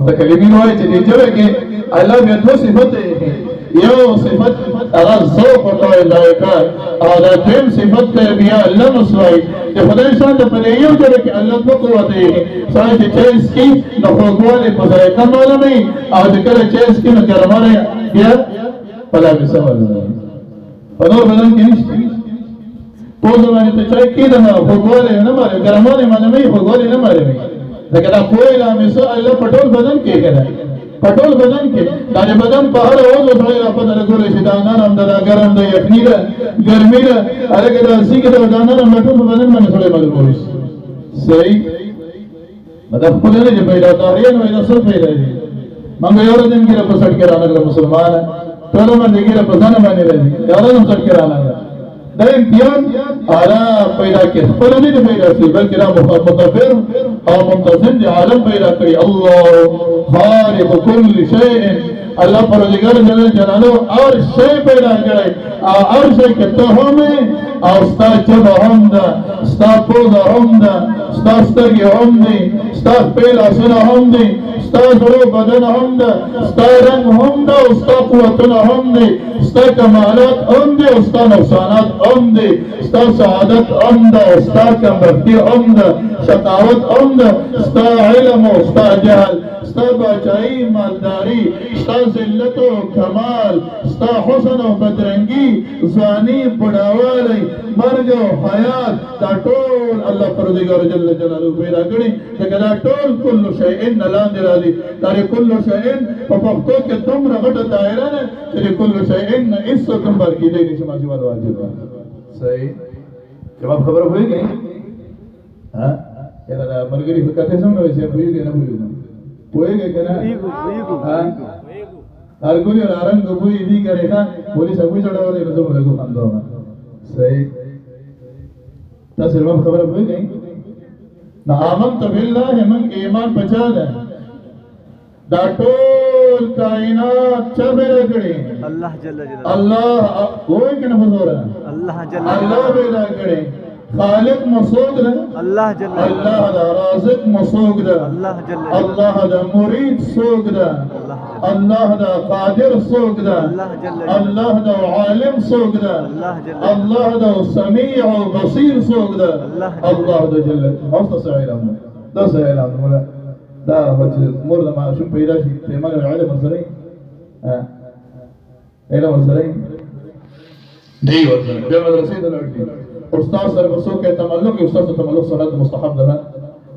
متکلمین وایي چې دې ژبه کې الله بیا دوه صفتې یو صفت هغه ذوق ورته وایي ذایقه او د دویم صفت ته بیا لمس وایي چې خدای انسان ته په دې یو ژبه کې الله دوه قوت یې سړی چې چای څکي نو خوږوالی په ذایقه معلوموي او چې کله چای څکي نو ګرموالی بیا په لامسه معلوموي په نور بدن کې نشته پوزه باندې ته چای کېده نو خوږوالی نه معلوموي ګرموالی معلوموي خوږوالی نه معلوموي لکه دا پوهې لامسه الله په ټول بدن کې کړی په ټول بدن کې دا د بدن په هر عضو سړی را پته لګولی چې دا نرم ده دا ګرم ده یخني ده ګرمي ده هلکه دا سیکې ده دا نرم ده ټول په بدن باندې سړی معلومولی شي صحیح نو دا خپله نه چې پیدا تاریخ وایي دا څه پیدا دي موږ یو ورځ ګیره په سټ کې رانغله مسلمانه ټول باندې ګیره په ځان باندې راځي یو ورځ هم سټ کې رانغله دا امتیاز اعلی پیدا کې خپل نه پیدا شي بلکې دا متفر او منتظم دی عالم پیدا کړی الله خالق كل شيء الله پروردگار جل جلاله اور شی پیدا کړی او هر شی کې ته هم او ستا چبه هم ده ستا پوزه هم ده ستا سترګې هم دي ستا پښې لاسونه هم دي ستا زړه بدن هم ده ستا رنګ هم ده او ستا قوتونه هم دي ستا کمالات هم دي او ستا نقصانات هم دي ستا سعادت هم ده او ستا کمبختی هم ده شقاوت هم ده ستا علم او ستا جهل ستا باچائی مالداری ستا ذلت و کمال ستا حسن و بدرنگی ځواني بډاوالی مرګ او حیات دا ټول الله پروردګار جل جلاله پیدا کړي لکه دا ټول کل شیء لاندې راځي دا کل شیء په پښتو کې دومره غټه دایره ده چې کل شیء هیڅ کوم بار کېدی نشي ماځي واجب ده صحیح جواب خبره وایي ها یاره دا مرګري په کته څنګه وایي چې وایي نه وایي پوهیږي کنه هرګوري رنگ بوې دي کرے ښا پولیس هغه چړاولې نو زموږ له خاندانه صحیح تاسو هم خبره وایي نه آمنت بالله من ایمان پچا ده دا ټول کائنات چا پیدا کړي الله جل جلاله الله وایي کنه حضور الله جل الله پیدا کړي خالق مسوق ده الله جل الله دا رازق مسوق ده الله جل الله دا مريد سوق ده الله دا قادر سوق ده الله دا عالم سوق ده الله دا سميع وبصير سوق ده الله دا جل اوسط سعيلهم دا سعيلهم ولا دا مرد ما شو پیدا شي پیمانه علم سره علم سره دی ورته په مدرسې د لړکی استاد سره وسو کې تملق استاد ته تملق صلات مستحب ده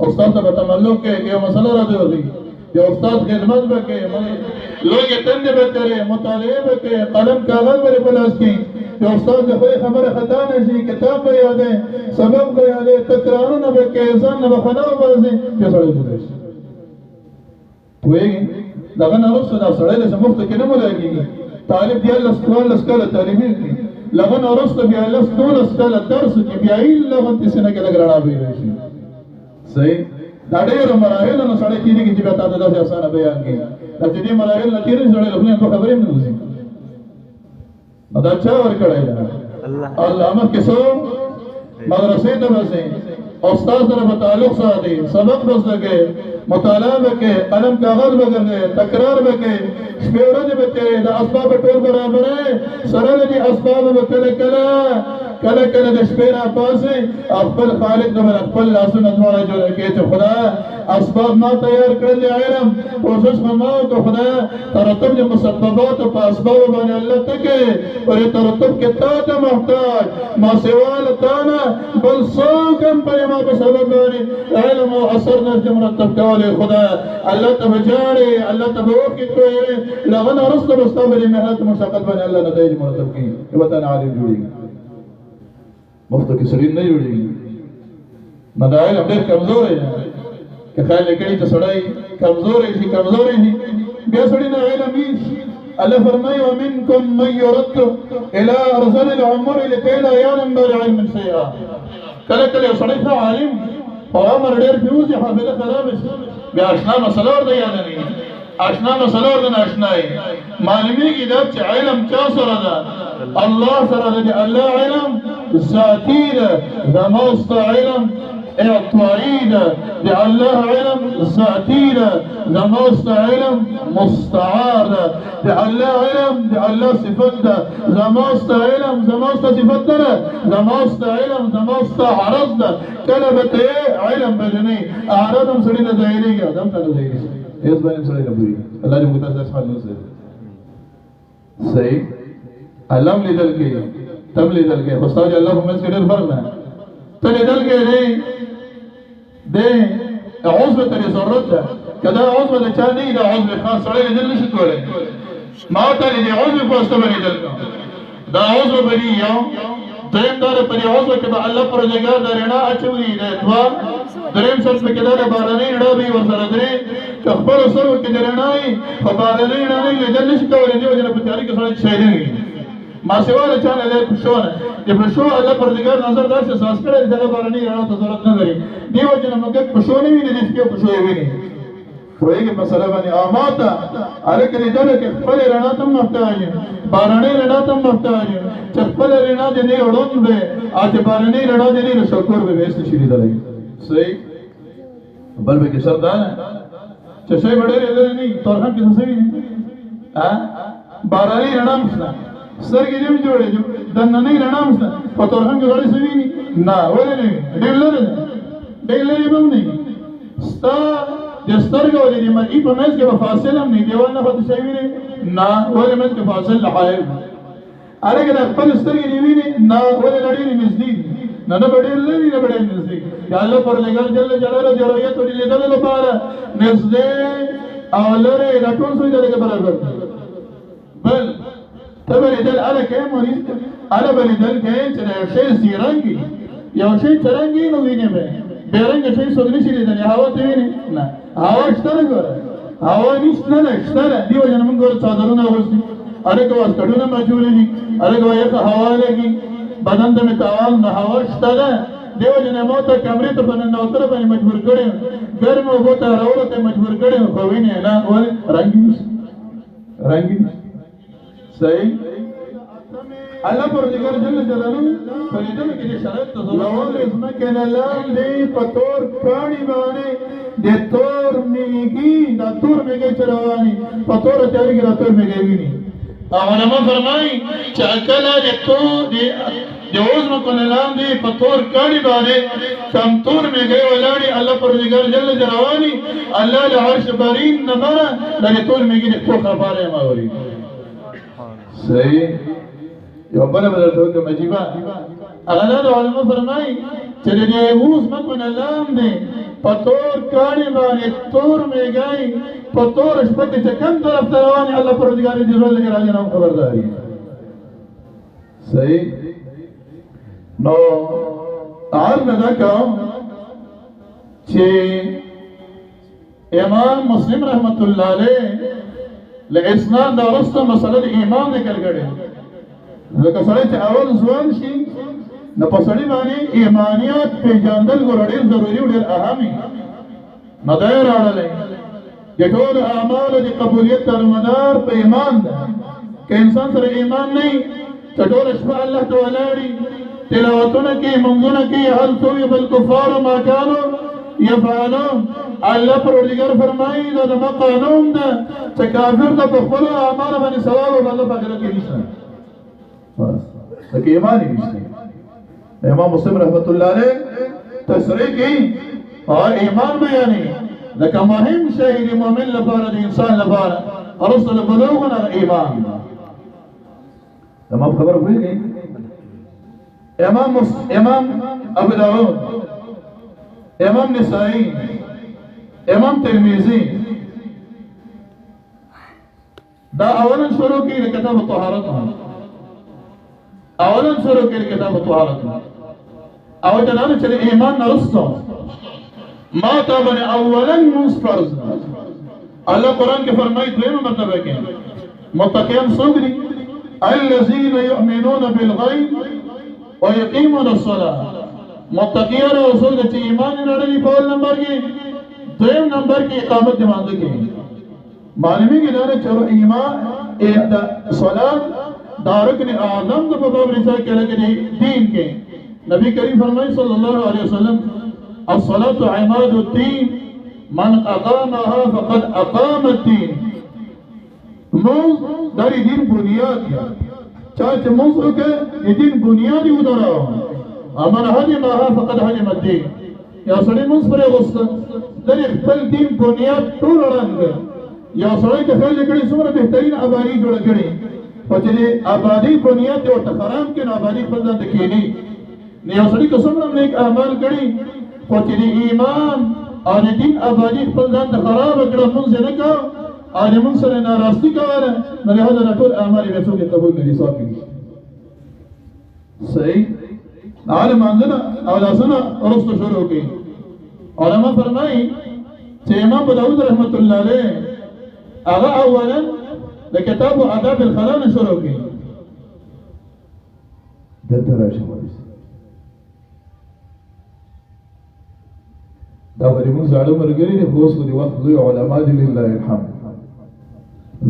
استاد ته تملق کې یو مسله راځي یو استاد خدمت وکړي لوګي تند به کوي مطالعه وکړي قلم کاغذ باندې بلاس کې یو استاد د خبره خطا نشي کتاب به یادې سبب به یادې تکرارونه به کې ځان نه بخنو بازي په سره دی وایي دغه نه وروسته دا سړی له مفت کې نه مولایږي طالب دی الله سبحانه وتعالى تعلیمي لغن ورست بیا لس دولس کاله درس کې بیا ایله غونډې سینه کې لګړا وی راشي صحیح دا ډېر مراحل نو سړی کېږي چې بیا تاسو داسې اسانه بیان کړي دا چې دې مراحل نه تیرې سړی له خپل خبرې نه وځي نو دا چا ور کړی الله امر کې سو مدرسې ته وځي استاد سره په تعلق ساتي سبق وځي مطالعه وکړي قلم کاغذ وګرځي تکرار وکړي شپه ورځ به د اسباب ټول برابر سره دي اسباب وکړه کله کله د شپې را پاسي خپل خالق د خپل لاسونو څخه جوړ کړي چې خدا اسباب ما تیار کړل علم کوشش وکړو ته خدا ترتب د مسببات او اسباب باندې الله تکي پر ترتب کې تا ته محتاج ما سوال تا نه بل څوک پر ما په سبب باندې علم او اثر نه مرتب کولای خدا الله ته بجاړي الله ته وکړي کوي لغن رسل مستقبل مهنت مشقت باندې الله نتایج مرتب کړي وطن عالم جوړي مفت کې سړی نه جوړي مدایل ډېر کمزور دی که خیال کړي ته سړی کمزور شي بیا سړی نه علم الله فرمایي ومنكم من يرد الى ارذل العمر لكي لا يعلم بالعلم شيئا کله کله سړی ښه عالم او عمر ډېر پیوځي حافظه خراب شي بیا آشنا مسله ورته یاد نه آشنا مسله ورته آشناي معلومیږي دا چې علم چا سره ده الله سره ده الله علم ذاتي ده زموست علم اعطائي ده دي الله علم ذاتي ده زموست علم مستعار ده دي الله علم دي الله صفات ده زموست علم زموست صفات ده زموست علم زموست عرض ده كلمة ايه علم بدني اعراضهم سرينا زهيرية دم تنا زهيرية يصبح سرينا بوري الله جل متعز اسحال نصر صحيح علم لدل کے تم لدل کے استاد اللہ کو مسجد فرق ہے تو لدل کے دے عضو تري ضرورتها كذا عضو ده ثاني ده عضو خاص عليه لدل مش تقوله ما تري دي عضو فاستمر لدل ده عضو بريء تريم دار بريء عضو كده الله پر جگہ درنا اچوي ده دوا دریم سر په کده ده بارني ډا بي ورسره درې خپل سر کې درناي فبارني نه لدل مش تقوله دي وجنه په تاریخ سره شي دي ما سوال چانه له پښونه د پښو الله پردګار نظر داسې احساس کړی دغه بارني راو ته ضرورت نه لري دیو جن موږ پښونه ویني د دې پښو ویني وایي مسله باندې اماته الکه دې دغه خپل رڼا ته محتاج بارني رڼا ته محتاج چې خپل رڼا دې نه وړون به اته بارني رڼا دې نه شکر به وېست شي دلای صحیح بل به کې سر دا چې شي وړې نه تورخان کې څه ویني ها بارني رڼا مشنه سترګې دې جوړې د نننۍ رڼا مشته په تورخان کې غړي سوي نه ولې نه ډېر لري به نه ستا د سترګو د دې مرئي په منځ کې به فاصله هم نه دیوال نه پاتې شوي نه ولې منځ کې فاصله حایل هلکه د خپل سترګې دې ویني نه ولې لړې نږدې نه نه به ډېر لري نه به ډېر نږدې د الله پروردګار جل جلاله د رؤیت د لیدلو لپاره نږدې او لرې دا ټول څه دې برابر بل تبري دل على كام وليس على بلي دل كام ترى شيء سيرانجي يا شيء ترانجي نوينه به بيرنج شيء صدري شيء دل هوا تبيني لا هوا اشترى جورا هوا نيش لا اشترى دي وجه من جور صادرنا وسي अरे को कड़ूना मजूरी नहीं अरे को एक हवा लगी बदन में तावाल न हवा اشترى देव जने मोता कमरे तो बने नौकर बने मजबूर करे गर्म होता रोड ते मजबूर करे होविने ना वो रंगी صحیح الله پروردگار جل جلاله فریدم کې دې شرط ته ضرور اسمه کنه لام دې پتور پانی باندې دې تور میږي دا تور میږي چرواني پتور تیاری کې تور میږي ویني علماء فرمایي چې اکلا دې تو دې اوزم کنه لام دې پتور کانی باندې کم تور میږي ولاړي الله پروردگار جل جلاله الله له عرش برین نبره دې تور میږي دې تو خبره ما وري صحیح یو بل ته مجيبه اغلب علماء فرمایي چې دې اوس مکن لام دې پتور کانی باندې تور میږي پتور شپه چې کم طرف ته رواني الله پروردگار دې زول کې راځي نو خبرداري صحیح نو عالم دا کوم چې امام مسلم رحمت الله علیه لإسناد دا رسته مسله د ایمان ذکر کړي ځکه سړی چې اول ځوان شي نو په سړي باندې ایمانیات پیژندل ډېر ضروري او ډېر اهمي نو دا یې راوړلی د ټولو اعمالو د قبولیت دارمدار په ایمان ده که انسان سره ایمان نه وي چې ټوله شپه الله ته ولاړي تلاوتونه کوي منځونه کوي هل ثوب الکفار ما كانوا يفعلون الله پروردگار فرمایي دا د قانون ده چې کافر د خپل اعمال باندې ثواب او الله په آخرت کې نشته بس لکه ایمان یې نشته امام مسلم رحمت الله علیه تصریح کوي او ایمان بیانوي لکه مهم شی د مؤمن لپاره د انسان لپاره ارسل بلوغنا ایمان تمام خبر وایي امام ابو داود امام نسائی امام ترمذی دا اولا شروع کی کتاب الطهارت اولا شروع کی کتاب الطهارت او جنانه چې ایمان نرسته ما تابن اولا فرض الله قرآن کې فرمایي دویمه مرتبه کې متقین څوک دي الذين يؤمنون بالغيب ويقيمون الصلاه متقیان او څوک چې ایمان لري په اول نمبر کې دویم نمبر کې اقامت نماز کې معلومي کې دا چې ایمان د صلات دا رکن اعظم د په باب رسالت کې لګي دین کې نبی کریم فرمایي صلی الله علیه وسلم الصلاة عماد الدين من أقامها فقد أقام الدين. موز داری دین بنیاد ہے، چاہتے موز کے یہ دین بنیادی ادھرا ہو. امن هدمها فقد هدم الدين. یا سڑی موز پر غصہ داری خپل دین بنیاد طول رنگ یا سڑی کے خیل لکڑی سمر بہترین آبادی جوڑ کڑی فچلی آبادی بنیاد اور تخرام کے آبادی خپل دکینی یا سڑی کے سمر نیک اعمال کڑی فچلی ایمان اور دین آبادی خپل تخرام کڑا منز نکا اور منصر ناراستی کا والا میں لہذا نقول اعمال بیسوں کے قبول میں حساب کی صحیح عالم عندنا اولاسنا رسط شروع کی. علماء فرمائی کہ امام داود رحمت اللہ علیہ اغا اولا لکتاب آداب الخلان شروع کی. دلتا راشا مریس دا فریمون زعلو مرگری دی خوص دی وقت دوی علماء دی للہ الحمد.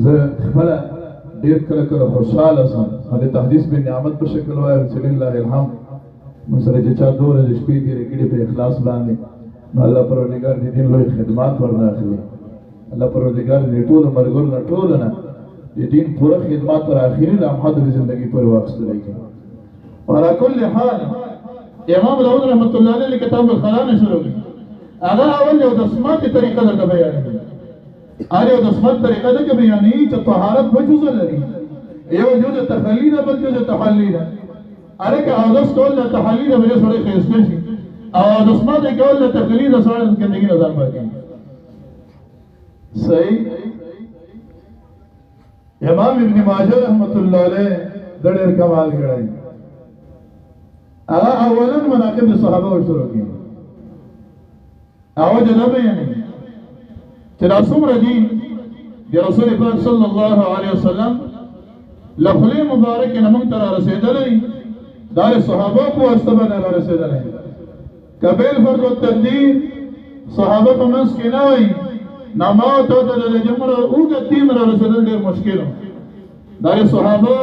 زه خپله ډېر کله کله خوشحاله شم او د تحدیث بن نعمت په شکل وایم چې لله الحمد موږ سره چې چا دومره د شپې تېرې کړي په اخلاص باندې نو الله پروردګار د دین لوی خدمات ورنه اخلي. الله پروردګار د ټولو ملګرو نه ټولو نه د دین پوره خدمات تر اخري لمحه د زندګي پورې واخیستلی کړي. وعلى كل حال امام داود رحمت الله علیه کتاب الخلان شروع کړي. هغه اول یو د سماعتي طریقه درته بیانوي. آره د سمت طریقه ده که بیانی چې طهارت دو جزء لري، یو جزء تخلی ده بل جزء تحلی ده. آره که اودس کول ده تحلی ده بلې سړی ښایسته شي او د سمت کول ده تخلی ده سړی د ګندګي نه ځان بچي. صحیح. امام ابن ماجه رحمت الله علیه د ډېر کمال کړی. هغه اولا مناقب د صحابه شروع کړي. هغه د نبی یعنی ترا څومره دي د رسول پاک صلی الله علیه وسلم لخلی مبارک نه موږ ته را رسېدلی دا د صحابه په واسطه باندې را رسېدلی. کبیر فرض التقدیر صحابه په منځ کې نه وای نو ما ته د جمره اوږد دین را رسېدل ډېر مشکل و. دا د صحابه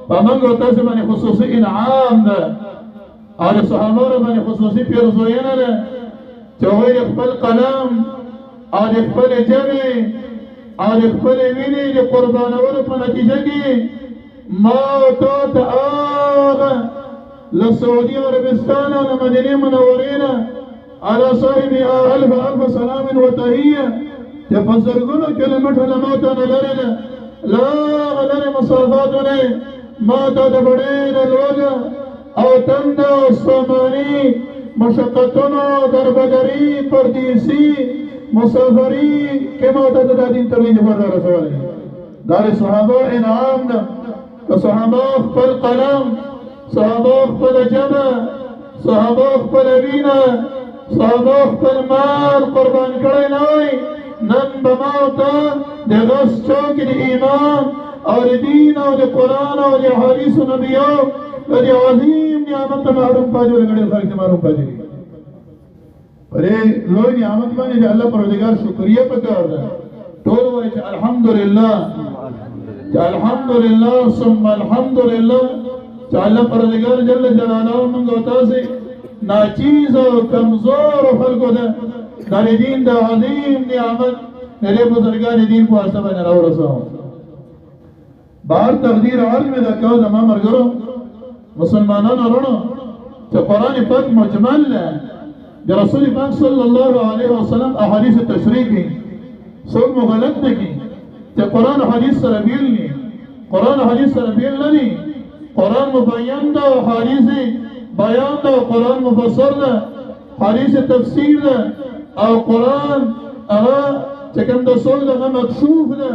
په موږ او تاسو باندې خصوصي انعام ده او د صحابه باندې خصوصي پیرزوینه ده چې هغوی خپل قلم او د خپل جمع او د خپل وینې د قربانولو په نتیجه کې ما ته هغه له سعودي عربستان او له مدینې منورې نه على صاحبها الف سلام وتحیه چې په زرګونو کیلومتره له ما ته نه لرې ده لا هغه لرې مسافاتو نه ما ته د بډې د لوږه او تنده او ستوماني مشقتونو دربدري پردیسي مسافری که ما ته د دین تبلیغ پر رسولی. دا د صحابه انعام ده که صحابه خپل قلم، صحابه خپل جمع، صحابه خپل وینه، صحابه خپل مال قربان کړی نه وای نن به ما ته د غس چوک د ایمان او د دین او د قرآن او د حدیثو نبیو د دې عظیم نعمت ته محروم پاتې ولګړي خلک ته محروم پاتې دي. پرې لوی نعمت باندې د الله پروردګار شکریا پکار ده. ټول وایي چې الحمدلله چې الحمدلله ثم الحمدلله چې الله پروردګار جل جلاله موږ او تاسو ناچیز او کمزور خلکو ده د دین د عظیم نعمت نړۍ بزرګان دین په واسطه باندې راورساو. بهر تقدیر عرض مې دا کوم زما مرګرو مسلمانانو ورونو چې قرآن پاک مجمل ده د رسول پاک صلی الله علیه وسلم احادیث تشریحي څوک مو غلط نه کړي چې قرآن حدیث سره بیل نه قرآن حدیث سره بیل نه دي. قرآن مبین ده او حدیث بیان ده او قرآن مفسر ده حدیث تفسیر ده او قرآن هغه چې کوم د سول ده مکشوف ده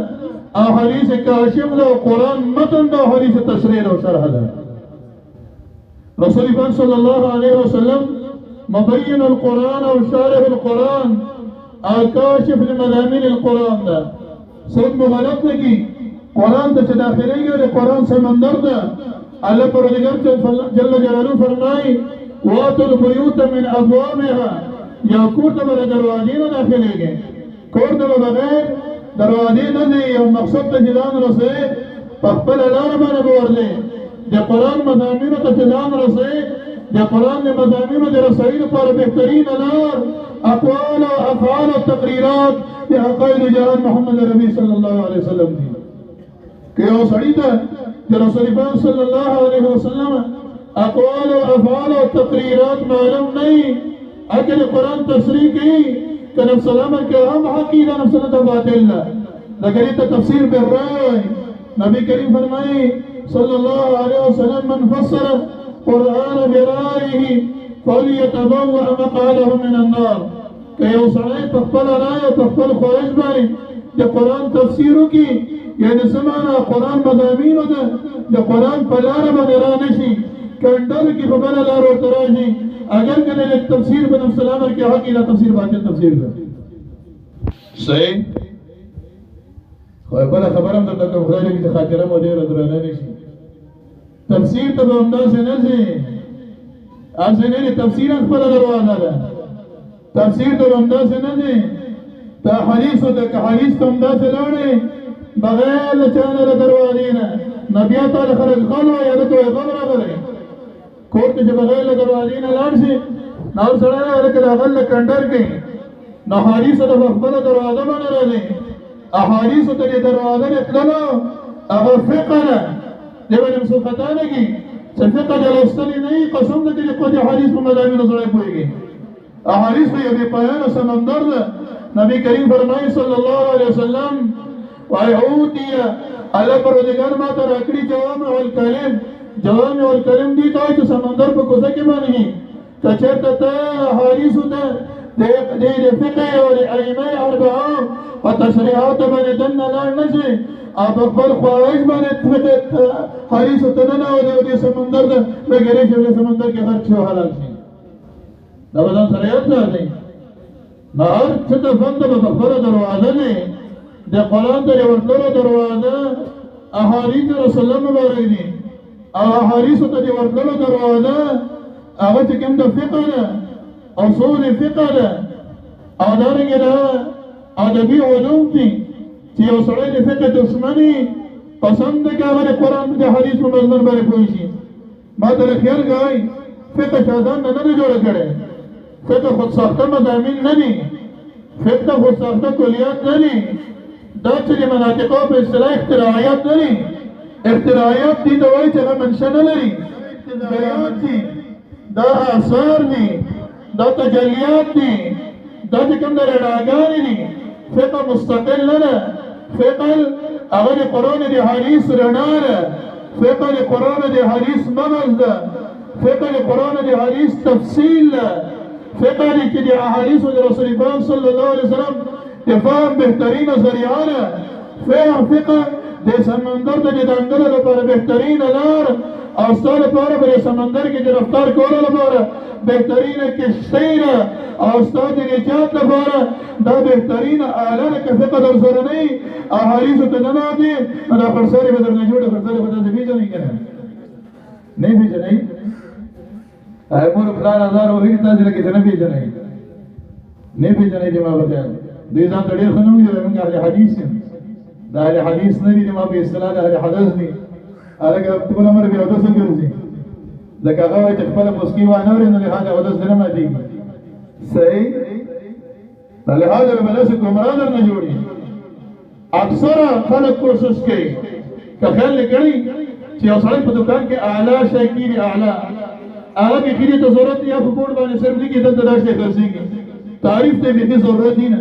او حدیث کاشف ده او قرآن متن ده او حدیث تشریح او شرح ده. رسول پاک صلی الله علیه وسلم مبين القرآن او شارح القرآن او کاشف لمضامین القرآن ده. څوک مو غلط نه کړي قرآن ته چې داخليږي د قرآن سمندر ده. الله پروردګار جل جلاله فرمایي واتوا البيوت من ابوابها یا کور ته به دروازې نه داخليږي کور ته به بغیر دروازې نه دي یو مقصد ته چې ځان رسوي په خپله لاره باندې به ورځي د قرآن مضامینو ته چې ځان رسوي د قرآن نے مضامین و رسائل پر بہترین الار اقوال و افعال و تقریرات یہ عقائد جہان محمد ربی صلی اللہ علیہ وسلم دی کہ وہ سڑی تھا جو رسول پاک صلی اللہ علیہ وسلم اقوال و افعال و تقریرات معلوم نہیں اگر قرآن تصریح کی کہ نفس سلامت کے ہم حقیدہ نفس سلامت باطل لیکن یہ تفسیر بالرائے نبی کریم فرمائی صلی اللہ علیہ وسلم من فسر قرآن برائه فليتبوأ مقعده من النار کہ یہ سڑے تخبل رائے تخبل خواہش باری جو قرآن تفسیروں کی یعنی سمانا قرآن مضامین ہوتا جو قرآن پلار بنرانشی کندر کی فبل لارو تراشی اگر کنے لیک تفسیر بن سلامر کے حقی لا تفسیر باطل تفسیر کر صحیح خواہ بلا خبرم در تکم خدای لگی خاطرم و دیر ادرانا نشی تفسیر تب امداد سے نزی آپ سے نہیں تفسیر از پر دروازہ دا تفسیر تب امداد سے نزی تا حدیث ہوتا کہ حدیث تب امداد سے لوڑے بغیر لچانا دروازینا نبیات تعالی خلق خلوہ یادتو اقبر آگرے کورت سے بغیر دروازینا لارسی ناو سڑانا ولکل اغل کندر گئی نا حدیث تب اقبر دروازہ بنا رہے احادیث تجھے دروازہ اطلنا اگر فقنا جب انہم سلطانے کی فقہ جلستنی نہیں قسم تجھے قد حدیث پر مدامین نظرائے پوئے گی احادیث میں یبی پیان سمندر نبی کریم فرمائی صلی اللہ علیہ وسلم وَعِعُوتِيَ اللہ پر ودگان ماتا رکڑی جوامع والکلم دیتا ہے تو سمندر پر کسے بانی کچھرتا تا احادیث تا دے فقہ اور ائمہ اربعہ و تشریعات بنے دن لار نشے آپ اکبر خواہش بنے حدیث تننا و دے سمندر دا بگرے شبہ سمندر کے خرچ و حلال سے دبادان سریعت دا دیں نہر چھتا فند بکبر دروازہ دیں دے قرآن دے ورطلو دروازہ احادیث رسول اللہ مبارک دیں احادیث دے ورطلو دروازہ اگر چکم دا فقہ دا اصول فقہ دا آدارنگی دا ادبی علوم تھی کہ اصول فقہ دشمنی پسند کیا ہمارے قرآن دے حدیث و مضمون بارے پوچھی بات خیال گئی فقہ شازان نہ جوڑا کرے فقہ خود ساختہ مضامین نہیں فقہ خود ساختہ کلیات نہیں دا چلی مناطقوں پہ اصطلاح اختراعیات نہیں اختراعیات تھی دوائی چلا منشا نہ لری اختراعیات تھی دا آثار نہیں دا تجلیات نہیں دا چکم دا رڑاگانی نہیں فقہ مستقل لنا فقہ اگر قرآن دی حدیث رنانا فقہ قرآن دی حدیث ممز دا فقہ قرآن دی حدیث تفصیل دا فقہ دی احادیث رسول پاک صلی اللہ علیہ وسلم تفاهم بہترین ذریعانا فقہ دے سمندر دا جدانگل لپار بہترین لار آستان پارا بر سمندر کی رفتار کولا لپارا بہترین کشتین آستان نجات لپارا دا بہترین آلان کا فقہ در سر نہیں احادیث تننا دی منا خرساری بدر نجوڑ خرساری بدر سے بیجا نہیں کہنا نہیں بیجا نہیں مور فلان ہزار وہی تازی لکی سے بیجا نہیں بیجا نہیں جمع بکر دیزان تڑیر خنوی جو ہے منگا اہل حدیث ہیں دا اہل حدیث نہیں دی ما بی اصطلاح دا اہل حدث نہیں آلکہ اب تکل امر بی حدث کرزی لکہ غوی تکفل مسکی وانوری انہوں لحاظ حدث نرمہ دی صحیح لحاظ بلس گمراہ در نجوڑی اکثر خلق کوشش کی کہ خیال لکڑی چی اصلائی پا دکان کے اعلیٰ شاکیر اعلیٰ کی خیلی تو ضرورت نہیں آپ پوڑ بانے صرف نہیں کی دل تداش سے خرسی کی تعریف تے بھی ضرورت ہی نا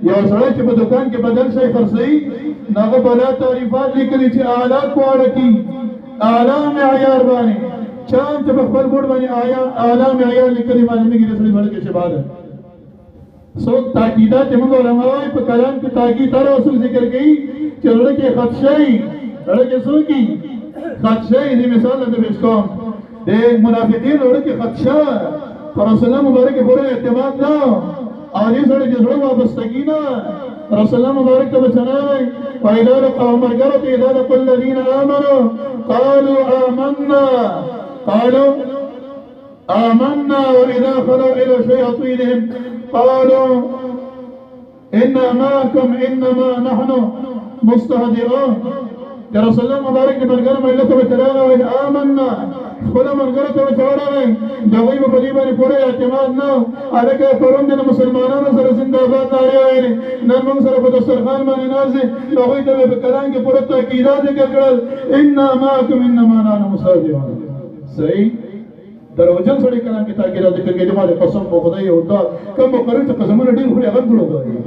یا اصلائی چی پا دکان کے بدل سے خرسی ناغب بلا تعریفات لکلی چی اعلیٰ کوارکی اعلیٰ معیار بانے چاند چی بخبر بوڑ بانے اعلیٰ معیار لکلی معلومی کی رسولی بڑھ کے شباد ہے سوک تاکیدات منگو علماء پا کلام کی تاکید تر اصول ذکر گئی کہ لڑکے خدشائی لڑکے سوکی خدشائی دی مثال لگے بشکام دے منافقین لڑکے خدشا فرسول اللہ مبارک پورے اعتماد نا آنی سڑے جزڑوں وابستگینا رسول اللہ مبارک کا بچنائی وَإِذَا لَقَوْا مَرْگَرَتِ إِذَا لَقُوا الَّذِينَ آمَنُوا قَالُوا آمَنَّا وَإِذَا خَلَوْا إِلَى شَيَاطِينِهِمْ قَالُوا إِنَّا مَعَكُمْ إِنَّمَا نَحْنُ مُسْتَهْزِئُونَ کہ رسول اللہ مبارک نے برگر میں اللہ کو بچلانا وَإِذَا آمَنَّا خپل مرګره ته وچورغی د هغوی په دې باندې پوره اعتماد نه هلکه پرون د مسلمانانو سره زنده‌باد نارې ویلې نن موږ سره په دسترخوان باندې ناست دی هغوی ته په کلام کې پوره تاکیدات ذکر کړل انا معکم انما نحن مستهزئون صحیح دروژن سړی کلام کې تاکیدات ذکر کوي د باندې قسم په خدای او دا کوم مقرر ته قسمونه ډېر خوري هغه ګلو کوي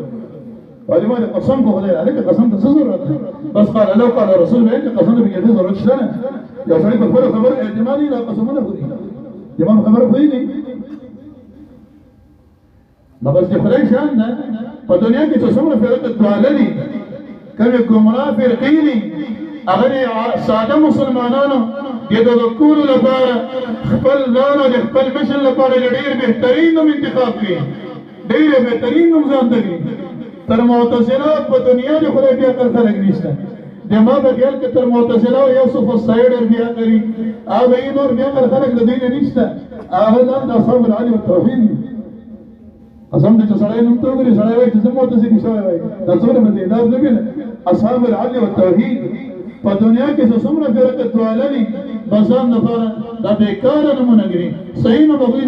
واجب باندې قسم په خدای هلکه قسم ته څه ضرورت دی بس قال لو قال رسول الله ته قسم ته کې ضرورت شته نه یو سړی په خپله خبره اعتماد نه قسمونه خوري امام خبره پوهېږي نو بس د خدای شان ده په دنیا کې چې څومره فرقې دواله دي کومې ګمراه فرقې دي هغه د ساده مسلمانانو د تذکرو لپاره خپل ځان او د خپل مشن لپاره ډېر بهترین نوم انتخاب کړي ډېر بهترین نوم ځان ته کړي تر معتزله په دنیا کې خدای بیا کړ خلک نشته د ما په خیال کې تر معتزله او یوسف السایډر بیا کوي هغه یې نور بیا کړ خلک د دین نشته هغه ځان د اصحاب العلي والتوحید قسم دې چې سړی نوم ته وګوري سړی وایي چې زه معتزلي شوی وایي دا څومره مزیدار نه وي اصحاب العدل والتوحید په دنیا کې چې څومره فرقې دواله دي بس ځان لپاره دا بېکاره نومونه ګڼي صحیح نوم هغوی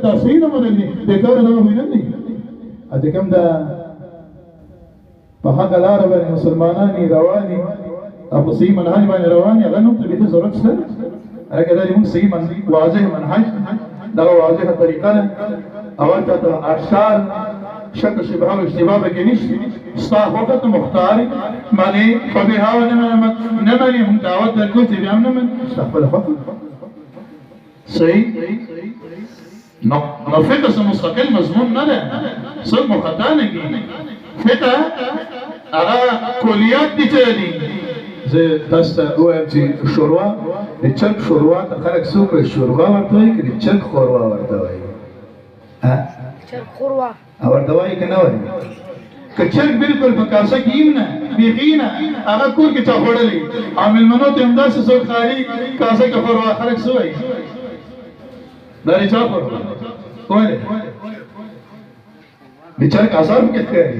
دا صحیح نومونه ګڼي بېکاره نوم هغوی نه دي چې کوم دا په حقه لاره باندې مسلمانان رواني او په صحیح منهج باندې رواني هغه نوم ته بېخي ضرورت شته هلکه دا زموږ صحیح واضح منهج دغه واضحه طریقه ده او ته اشعار شک شبهه او اشتباه پکې نشته ستا وخت مختار معنی فبها ونمني هم دعوت درکو چې بیا هم نمن استقبل وخت صحیح نو فقه مستقل مضمون نه ده څوک مو خطا نه کوي فقه هغه کلیات دي چې دي زه تاسو ته وایم چې شوروا د چرګ شوروا ته خلک څوک شوروا ورته وایي که د چرګ ښوروا ورته وایي چرګ ښوروا ورته وایي که نه وایي که چرګ بلکل په کاسه کې هم نه بیخي نه هغه کور کې چا خوړلی او مېلمنو ته همداسې څوک خالي کاسه کې ښوروا خلک څه وایي دا د چا ښوروا ولې د چرګ اعصاب کې ښکاري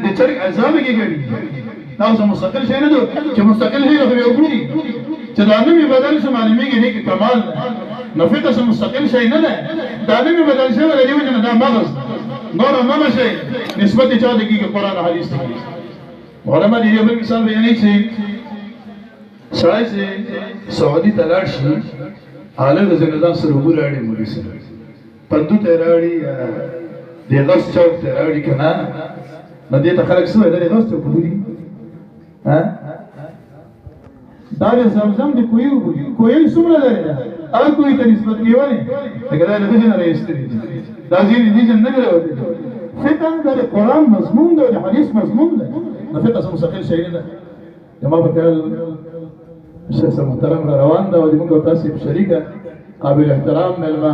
د چرګ اعصاب کې ګڼي دا اوس مستقل شی نه دی چې مستقل شی خو یو ګوري چې دا نوم یې بدل شي معلومېږي دی کې کمال ده نو فقه څه مستقل شی نه دی دا نوم یې بدل شوی د دې وجې نه دا مغز نور همغه شی نسبت یې چا ته کېږي قرآن او حدیث ته کېږي علما د دې بل مثال بیانوي چې سړی چې سعودي ته لاړ شي هلک د ځان سره اوبه راوړي مولوي سره پندو ته یې راوړي د غس چوک ته یې راوړي که نه نو دې ته خلک څه وایي دا د غس چوک اوبه دي دا د زمزم د کوهي اوبه دي کوهي څومره لرې ده هغه کوهي ته نسبت کوي ولې لکه دا د غږ نه راایستلي دي دا ځینې دي نه دی راوتلی فقه دا د قرآن مضمون دی او د حدیث مضمون دی نو فقه څه مستقل شی نه ده زما په خیال شیخ صاحب محترم را روان ده او د موږ او تاسې په شریکه قابل احترام مېلمه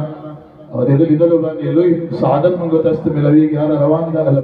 او د هغه لیدلو باندې لوی سعادت موږ او تاسو ته ملویږي هغه روان ده